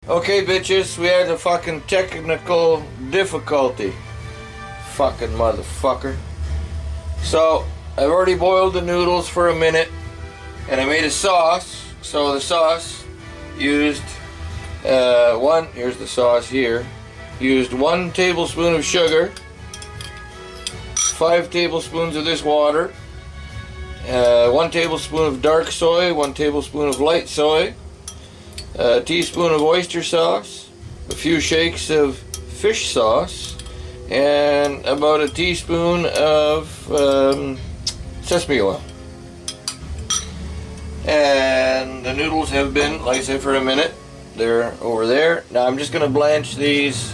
Okay, bitches, we had a fucking technical difficulty. Fucking motherfucker. So, I've already boiled the noodles for a minute, and I made a sauce. So the sauce used here's the sauce here, used 1 tablespoon of sugar, 5 tablespoons of this water, 1 tablespoon of dark soy, 1 tablespoon of light soy, a teaspoon of oyster sauce, a few shakes of fish sauce, and about a teaspoon of sesame oil. And the noodles have been, like I said, for a minute. They're over there. Now I'm just going to blanch these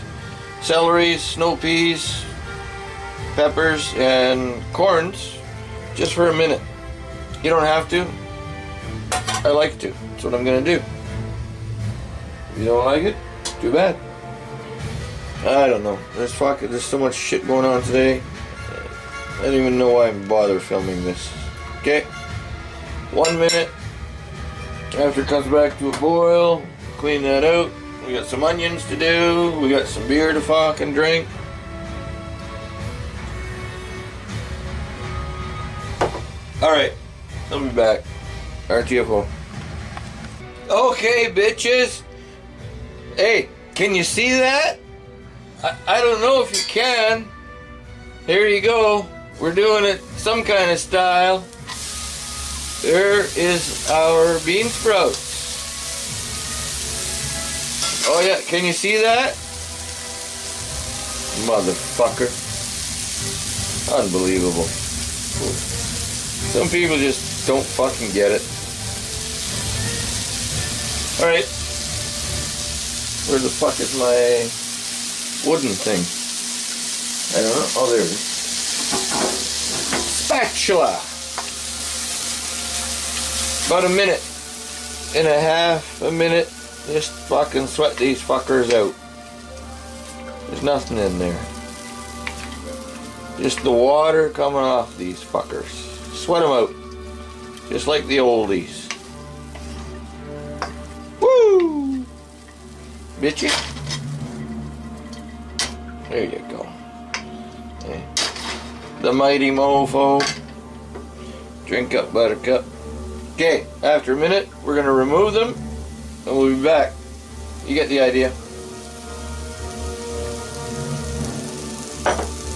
celeries, snow peas, peppers, and corns just for a minute. You don't have to. I like to. That's what I'm going to do. If you don't like it, too bad. I don't know. There's so much shit going on today. I don't even know why I'm bothered filming this. Okay. 1 minute. After it comes back to a boil, clean that out. We got some onions to do. We got some beer to fucking drink. Alright. I'll be back. RTFO. Okay, bitches. Hey, can you see that? I don't know if you can. Here you go. We're doing it some kind of style. There is our bean sprouts. Oh yeah, can you see that? Motherfucker. Unbelievable. Some people just don't fucking get it. Alright. Where the fuck is my wooden thing? I don't know. Oh, there it is. Spatula. About a minute and a half, a minute. Just fucking sweat these fuckers out. There's nothing in there. Just the water coming off these fuckers. Sweat them out. Just like the oldies. Woo! Bitchy. There you go. Okay. The mighty mofo. Drink up, buttercup. Okay, after a minute, we're going to remove them, and we'll be back. You get the idea.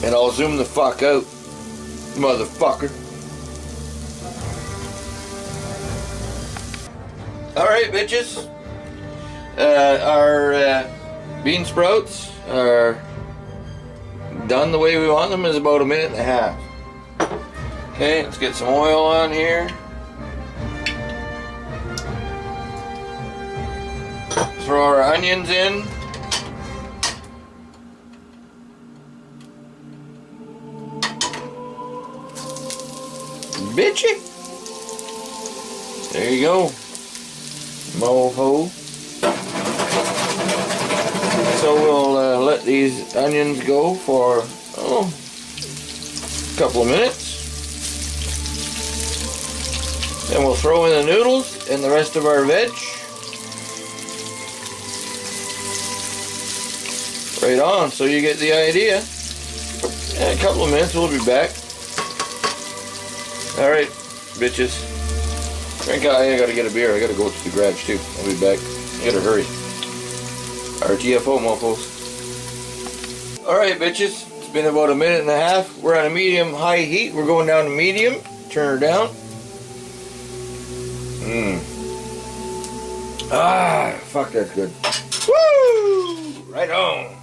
And I'll zoom the fuck out, motherfucker. Alright, bitches. Our bean sprouts are done the way we want them. Is about a minute and a half. Okay, let's get some oil on here. Throw our onions in. Bitchy. There you go. Mofo. So we'll let these onions go for a couple of minutes. Then we'll throw in the noodles and the rest of our veg. Right on, so you get the idea. In a couple of minutes, we'll be back. Alright, bitches. I gotta get a beer. I gotta go to the garage too. I'll be back. I gotta hurry. RTFO, mofos. Alright, bitches. It's been about a minute and a half. We're on a medium-high heat. We're going down to medium. Turn her down. Ah, fuck, that's good. Woo! Right on.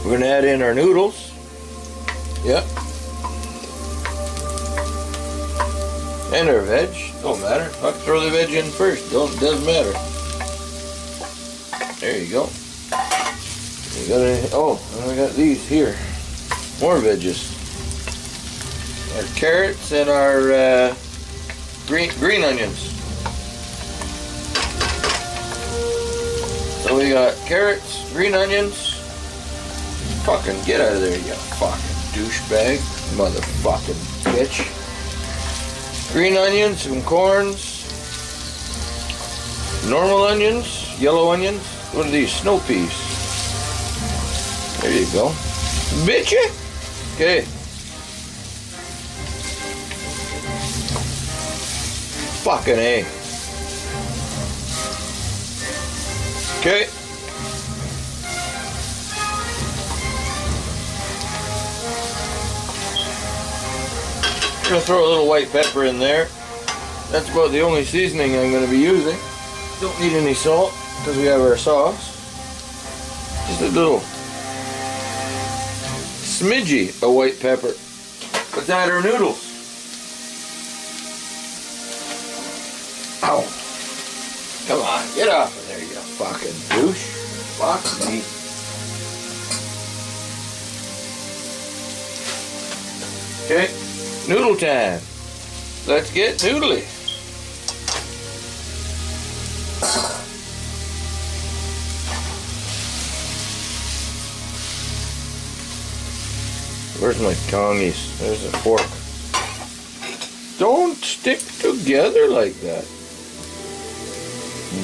We're going to add in our noodles. Yep. And our veg. Don't matter. Fuck, throw the veg in first. Doesn't matter. There you go. We got and I got these here. More veggies. Our carrots and our green onions. So we got carrots, green onions. Fucking get out of there, you fucking douchebag, motherfucking bitch. Green onions, some corns, normal onions, yellow onions. What are these? Snow peas. There you go. Bitcha! Okay. Fucking A. Okay. I'm gonna throw a little white pepper in there. That's about the only seasoning I'm gonna be using. Don't need any salt because we have our sauce. Just a little smidgy of white pepper. Let's add our noodles. Ow. Come on, get off of there, you fucking douche. Fuck me. Okay, noodle time. Let's get noodly. Where's my tongies? There's a fork. Don't stick together like that,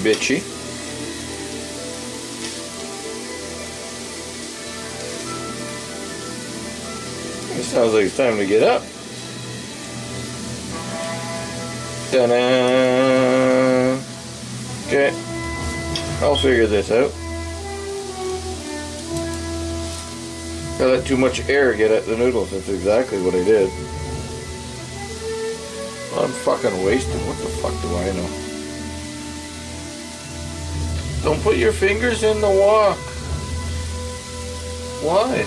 bitchy. It sounds like it's time to get up. Ta-da! Okay, I'll figure this out. I let too much air get at the noodles. That's exactly what I did. I'm fucking wasted. What the fuck do I know? Don't put your fingers in the wok. Why?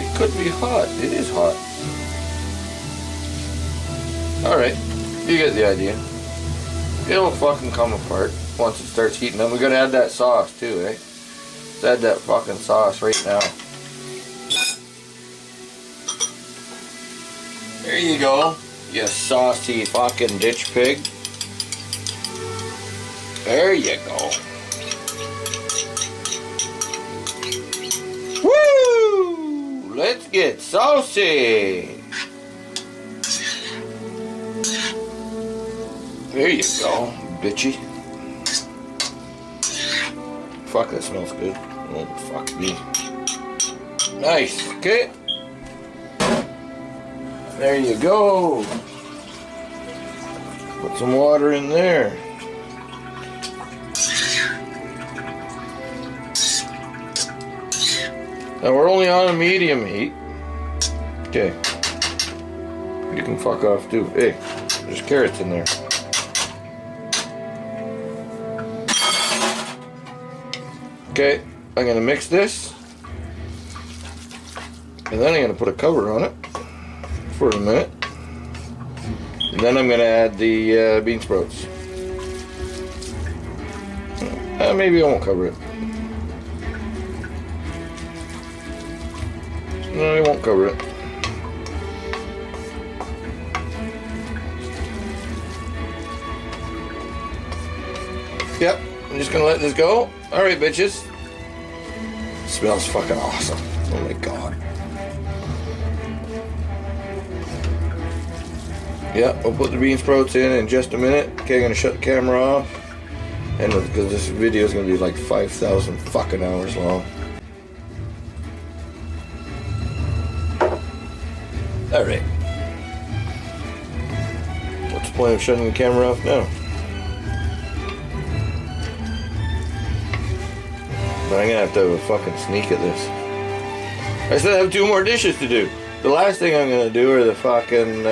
It could be hot. It is hot. Alright. You get the idea. It'll fucking come apart once it starts heating up. We gotta add that sauce too, eh? Let's add that fucking sauce right now. There you go, you saucy fucking ditch pig. There you go. Woo! Let's get saucy. There you go, bitchy. Fuck, that smells good. Oh, fuck me. Nice, okay. There you go. Put some water in there. Now we're only on a medium heat. Okay. You can fuck off too. Hey, there's carrots in there. Okay, I'm gonna mix this, and then I'm gonna put a cover on it for a minute, and then I'm gonna add the bean sprouts. Maybe I won't cover it. No, I won't cover it. Yep, I'm just gonna let this go. Alright, bitches. Smells fucking awesome. Oh my god. Yeah, we'll put the bean sprouts in just a minute. Okay, I'm gonna shut the camera off. And because this video is gonna be like 5,000 fucking hours long. Alright. What's the point of shutting the camera off now? But I'm gonna have to have a fucking sneak at this. I still have 2 more dishes to do. The last thing I'm gonna do are the fucking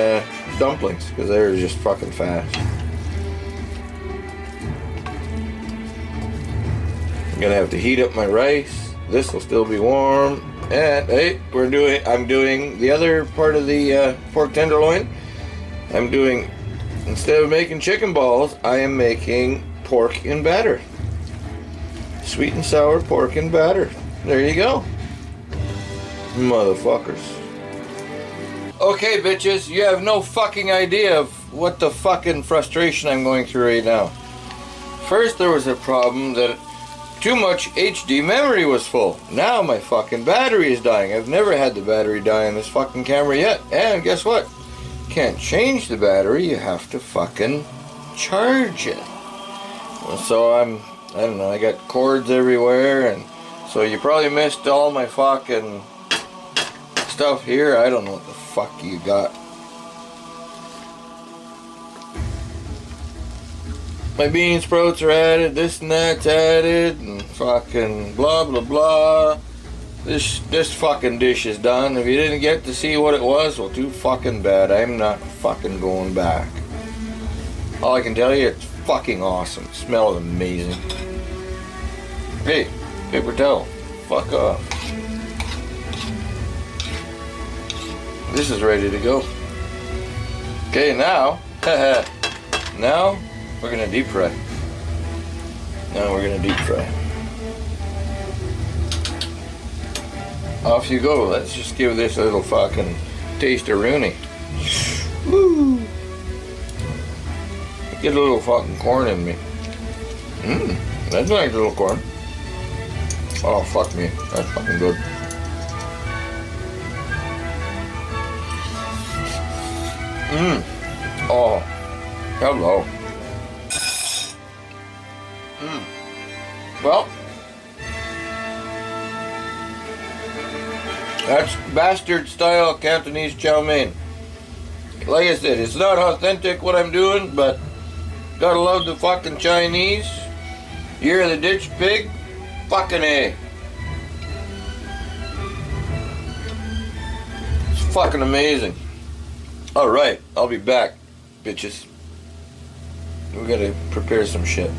dumplings, because they're just fucking fast. I'm gonna have to heat up my rice. This will still be warm. And hey, I'm doing the other part of the pork tenderloin. I'm doing, instead of making chicken balls, I am making pork in batter. Sweet and sour pork in batter. There you go. Motherfuckers. Okay, bitches, you have no fucking idea of what the fucking frustration I'm going through right now. First, there was a problem that too much HD memory was full. Now my fucking battery is dying. I've never had the battery die on this fucking camera yet. And guess what? can't change the battery, you have to fucking charge it. So I don't know, I got cords everywhere, and so you probably missed all my fucking stuff here. I don't know what the fuck you got. My bean sprouts are added, this and that's added, and fucking blah blah blah. This fucking dish is done. If you didn't get to see what it was, well, too fucking bad. I'm not fucking going back. All I can tell you, it's fucking awesome. It smells amazing. Hey, paper towel. Fuck off. This is ready to go. Okay, now, now we're gonna deep fry. Now we're gonna deep fry. Off you go. Let's just give this a little fucking taste of Rooney. Woo! Get a little fucking corn in me. That's nice little corn. Oh, fuck me. That's fucking good. Oh, hello. Well, that's bastard style Cantonese chow mein. Like I said, it's not authentic what I'm doing, but gotta love the fucking Chinese. Year of the ditch pig. Fucking A. It's fucking amazing. Alright, I'll be back, bitches. We gotta prepare some shit.